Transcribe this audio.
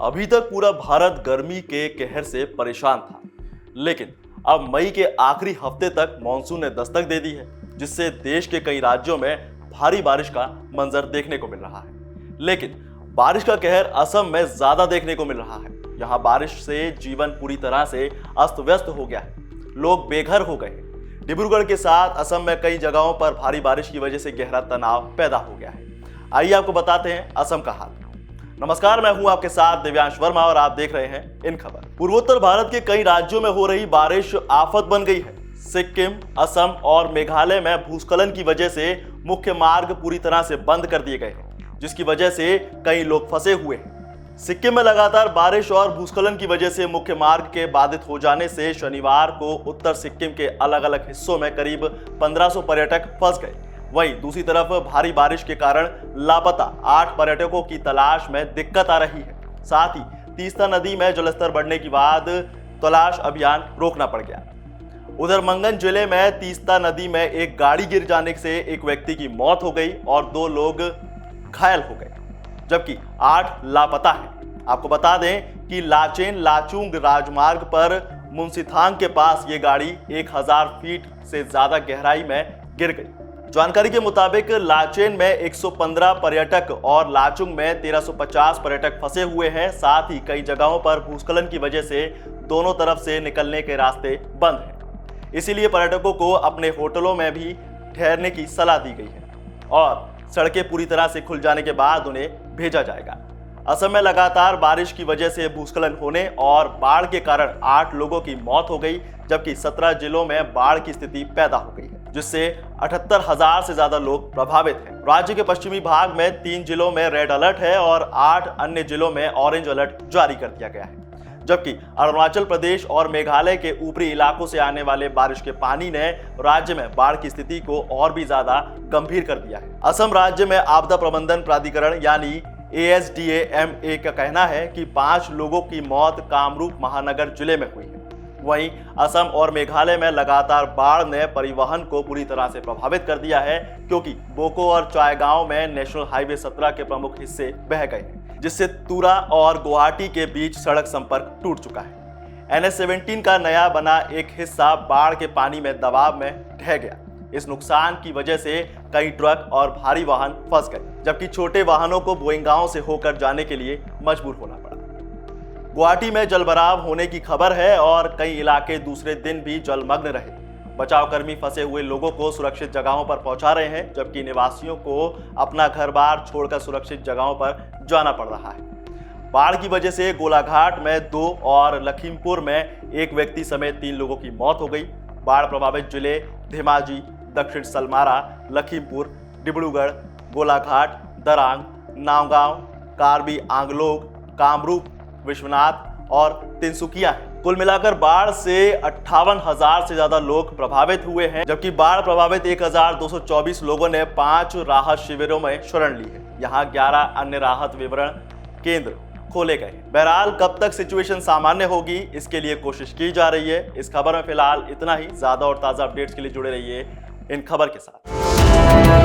अभी तक पूरा भारत गर्मी के कहर से परेशान था, लेकिन अब मई के आखिरी हफ्ते तक मानसून ने दस्तक दे दी है, जिससे देश के कई राज्यों में भारी बारिश का मंजर देखने को मिल रहा है। लेकिन बारिश का कहर असम में ज्यादा देखने को मिल रहा है। यहाँ बारिश से जीवन पूरी तरह से अस्त व्यस्त हो गया है, लोग बेघर हो गए हैं। डिब्रूगढ़ के साथ असम में कई जगहों पर भारी बारिश की वजह से गहरा तनाव पैदा हो गया है। आइए आपको बताते हैं असम का हाल। नमस्कार, मैं हूं आपके साथ दिव्यांश वर्मा और आप देख रहे हैं इन खबर। पूर्वोत्तर भारत के कई राज्यों में हो रही बारिश आफत बन गई है। सिक्किम, असम और मेघालय में भूस्खलन की वजह से मुख्य मार्ग पूरी तरह से बंद कर दिए गए हैं, जिसकी वजह से कई लोग फंसे हुए हैं। सिक्किम में लगातार बारिश और भूस्खलन की वजह से मुख्य मार्ग के बाधित हो जाने से शनिवार को उत्तर सिक्किम के अलग अलग हिस्सों में करीब 1500 पर्यटक फंस गए। वहीं दूसरी तरफ भारी बारिश के कारण लापता 8 पर्यटकों की तलाश में दिक्कत आ रही है। साथ ही तीस्ता नदी में जलस्तर बढ़ने के बाद तलाश अभियान रोकना पड़ गया। उधर मंगन जिले में तीस्ता नदी में एक गाड़ी गिर जाने से एक व्यक्ति की मौत हो गई और 2 लोग घायल हो गए, जबकि 8 लापता हैं। आपको बता दें कि लाचेन लाचुंग राजमार्ग पर मुंसीथांग के पास ये गाड़ी 1000 फीट से ज्यादा गहराई में गिर गई। जानकारी के मुताबिक लाचेन में 115 पर्यटक और लाचुंग में 1350 पर्यटक फंसे हुए हैं। साथ ही कई जगहों पर भूस्खलन की वजह से दोनों तरफ से निकलने के रास्ते बंद हैं। इसीलिए पर्यटकों को अपने होटलों में भी ठहरने की सलाह दी गई है और सड़कें पूरी तरह से खुल जाने के बाद उन्हें भेजा जाएगा। असम में लगातार बारिश की वजह से भूस्खलन होने और बाढ़ के कारण 8 लोगों की मौत हो गई, जबकि 17 जिलों में बाढ़ की स्थिति पैदा हो गई है, जिससे 78,000 से ज्यादा लोग प्रभावित हैं। राज्य के पश्चिमी भाग में 3 जिलों में रेड अलर्ट है और 8 अन्य जिलों में ऑरेंज अलर्ट जारी कर दिया गया है, जबकि अरुणाचल प्रदेश और मेघालय के ऊपरी इलाकों से आने वाले बारिश के पानी ने राज्य में बाढ़ की स्थिति को और भी ज्यादा गंभीर कर दिया है। असम राज्य में आपदा प्रबंधन प्राधिकरण यानी ASDAMA का कहना है कि 5 लोगों की मौत कामरूप महानगर जिले में हुई है। वहीं असम और मेघालय में लगातार बाढ़ ने परिवहन को पूरी तरह से प्रभावित कर दिया है, क्योंकि बोको और चायगांव में नेशनल हाईवे 17 के प्रमुख हिस्से बह गए हैं, जिससे तुरा और गुवाहाटी के बीच सड़क संपर्क टूट चुका है। NH17 का नया बना एक हिस्सा बाढ़ के पानी में दबाव में ढह गया। इस नुकसान की वजह से कई ट्रक और भारी वाहन फंस गए, जबकि छोटे वाहनों को बोइंगांव से होकर जाने के लिए मजबूर होना पड़ा। गुवाहाटी में जलभराव होने की खबर है और कई इलाके दूसरे दिन भी जलमग्न रहे। बचाव कर्मी फंसे हुए लोगों को सुरक्षित जगहों पर पहुंचा रहे हैं, जबकि निवासियों को अपना घर बार छोड़कर सुरक्षित जगहों पर जाना पड़ रहा है। बाढ़ की वजह से गोलाघाट में 2 और लखीमपुर में 1 व्यक्ति समेत 3 लोगों की मौत हो गई। बाढ़ प्रभावित जिले धेमाजी, दक्षिण सलमारा, लखीमपुर, डिब्रूगढ़, गोलाघाट, दरांग, नावगांव, कार्बी आंगलोग, कामरूप, विश्वनाथ और तिनसुकिया हैं। कुल मिलाकर बाढ़ से 58,000 से ज्यादा लोग प्रभावित हुए हैं, जबकि बाढ़ प्रभावित 1224 लोगों ने 5 राहत शिविरों में शरण ली है। यहाँ 11 अन्य राहत विवरण केंद्र खोले गए। बहरहाल कब तक सिचुएशन सामान्य होगी, इसके लिए कोशिश की जा रही है। इस खबर में फिलहाल इतना ही। ज्यादा और ताजा अपडेट्स के लिए जुड़े रहिए इन खबर के साथ।